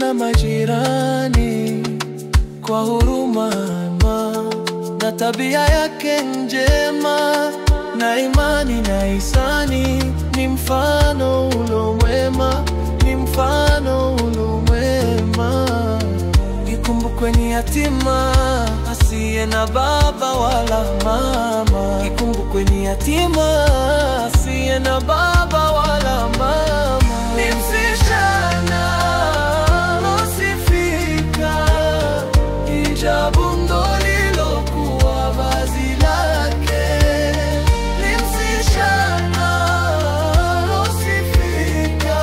hudumia majirani kwa huruma na tabia yake njema na imani na ihsani. Ni mfano ulo mwema, ni mfano ulo mwema. Ikumbukwe ni yatima asiye na baba wala mama. Ikumbukwe ni yatima asiye na baba wala mama. Ni msichana losifika, hijabu ndo lilokuwa vazi lake. Ni msichana losifika,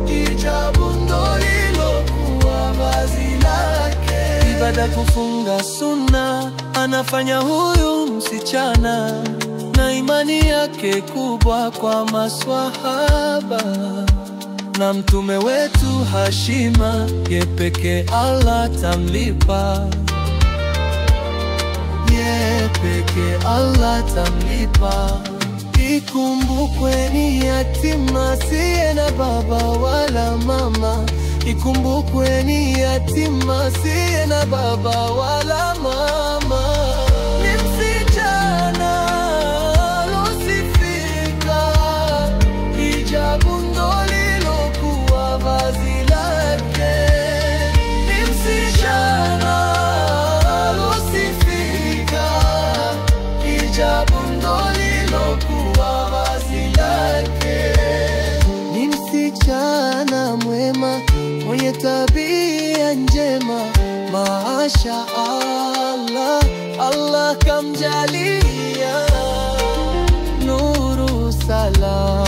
hijabu ndo lilokuwa vazi lake. Ibada kufunga sunna anafanya huyu msichana, na imani yake kubwa kwa maswahaba. Na mtume wetu hashima, ye peke Allah tamlipa, ye peke Allah tamlipa. Ikumbukwe ni yatima asiye na baba wala mama. Ikumbukwe ni yatima asiye na baba wala mama. Ni msichana losifika, hijabu ndo lilokuwa vazi lake. Ni msichana losifika, hijabu ndo lilokuwa vazi lake. Ni msichana mwema mwenye tabia njema, Masha Allah, Allah kamjalia nuru salam.